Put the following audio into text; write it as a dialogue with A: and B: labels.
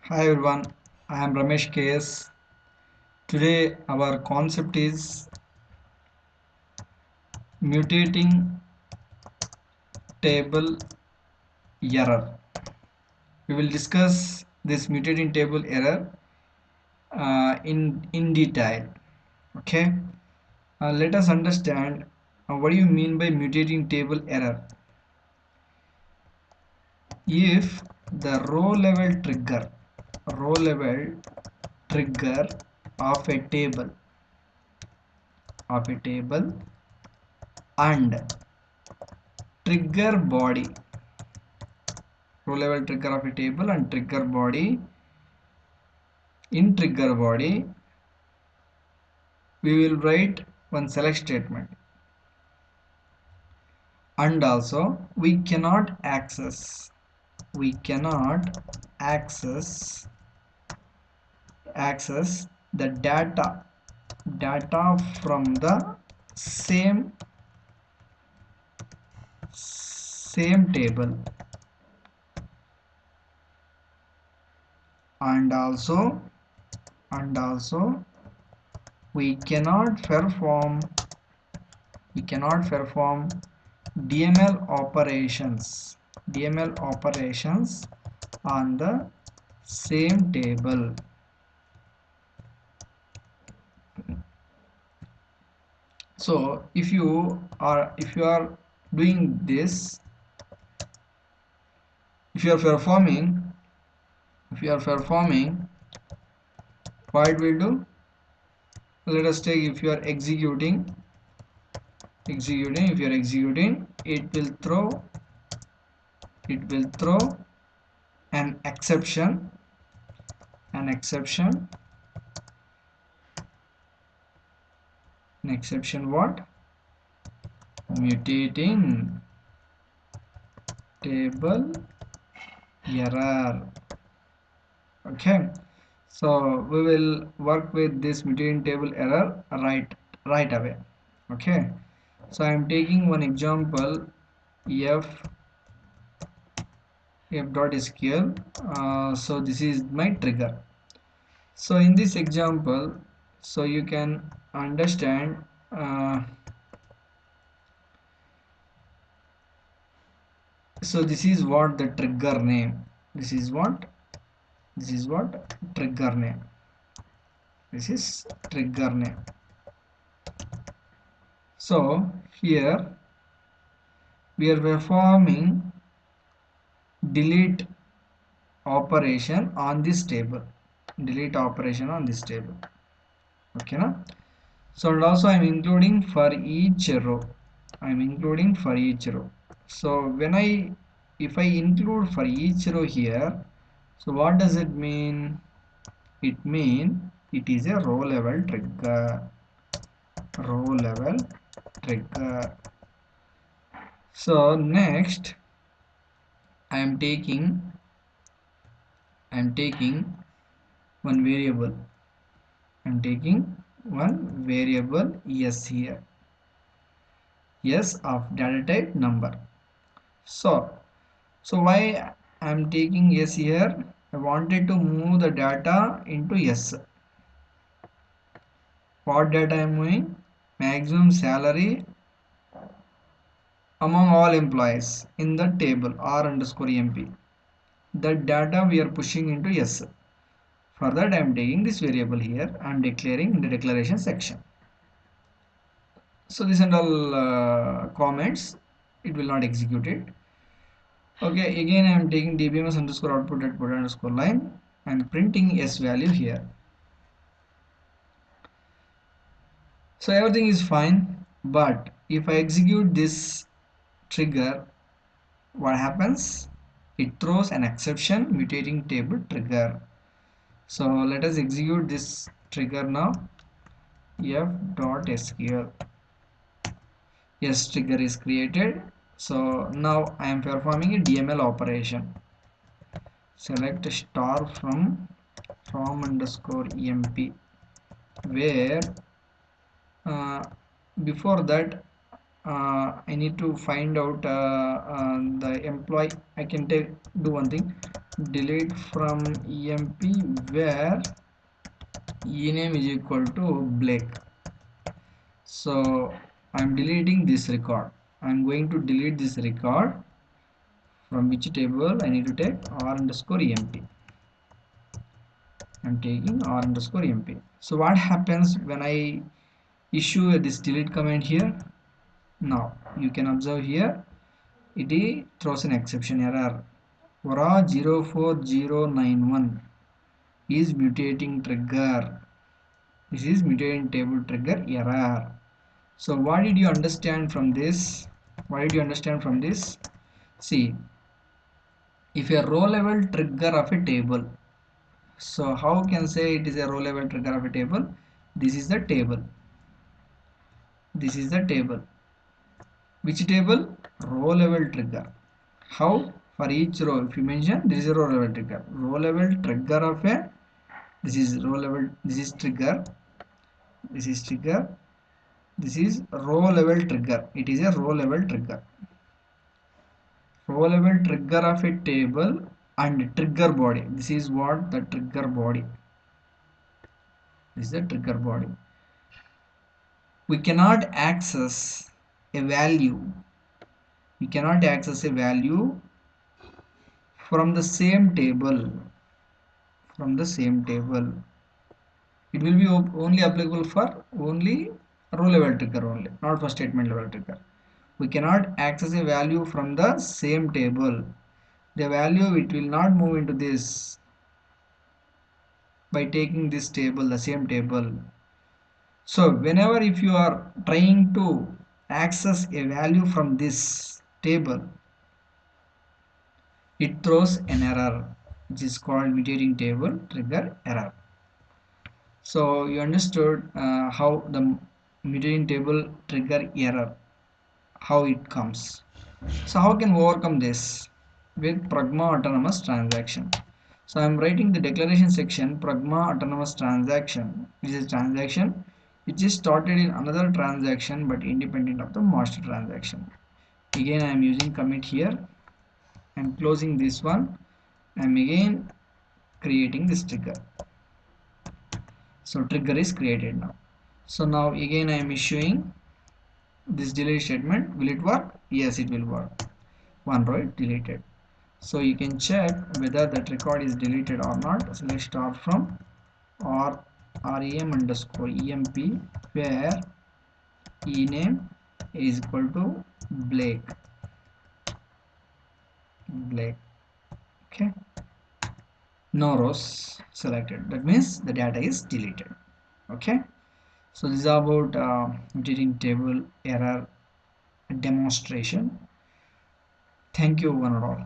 A: Hi everyone, I am Ramesh KS. Today our concept is mutating table error. We will discuss this mutating table error in detail. Okay, let us understand what do you mean by mutating table error. If the row level trigger of a table and trigger body row level trigger of a table and trigger body in trigger body we will write one select statement, and also we cannot access the data from the same table, and also we cannot perform DML operations on the same table. So if you are doing this, if you are performing what it will do, let us take, if you are executing, it will throw an exception an exception what? Mutating table error. Okay, so we will work with this mutating table error right away. Okay, so I am taking one example, f f.sql. So this is my trigger. So in this example, so you can understand, so this is what the trigger name, this is what trigger name, this is trigger name. So here we are performing delete operation on this table, okay now. So and also I'm including for each row, so if I include for each row here, so what does it mean? It is a row level trigger. So next I am taking one variable, yes here, yes of data type number. So why I am taking yes here? I wanted to move the data into yes. What data I am moving? Maximum salary among all employees in the table r underscore emp. That data we are pushing into yes. For that I am taking this variable here and declaring in the declaration section. So this and all comments, it will not execute it. Okay, again I am taking dbms underscore output at put underscore line and printing s value here. So everything is fine, but if I execute this trigger, what happens? It throws an exception, mutating table trigger. So let us execute this trigger now. f.sql, yes, trigger is created. So now I am performing a DML operation. Select star from underscore emp, where uh, before that I need to find out the employee. I can do one thing, delete from emp where ename is equal to Blake. So I'm deleting this record. I'm going to delete this record. From which table I need to take r underscore emp. I'm taking r underscore emp. So what happens when I issue this delete command here? Now you can observe here it throws an exception error. Vora 04091 is mutating trigger. This is mutating table trigger error. So what did you understand from this? What did you understand from this? See, if a row level trigger of a table, so how can say it is a row level trigger of a table? This is the table. This is the table. Which table? Row level trigger. How? For each row, if you mention this is a row level trigger. Row level trigger of a, this is row level, this is trigger, this is trigger, this is row level trigger. It is a row level trigger. Row level trigger of a table and trigger body. This is what the trigger body. This is the trigger body. We cannot access a value. We cannot access a value from the same table. From the same table. It will be only applicable for only row level trigger only, not for statement level trigger. We cannot access a value from the same table. The value, it will not move into this by taking this table, the same table. So whenever if you are trying to access a value from this table, it throws an error which is called mutating table trigger error. So you understood how the mutating table trigger error, how it comes. So how can we overcome this? With Pragma autonomous transaction. So I am writing the declaration section Pragma autonomous transaction. This is a transaction which is started in another transaction but independent of the master transaction. Again I am using commit here. I am closing this one. I am again creating this trigger. So trigger is created now. So now again I am issuing this delete statement. Will it work? Yes, it will work. One row is deleted. So you can check whether that record is deleted or not. So let's start from rem underscore emp where ename is equal to Blake. Okay, no rows selected, that means the data is deleted. Okay, so this is about mutating table error demonstration. Thank you one and all.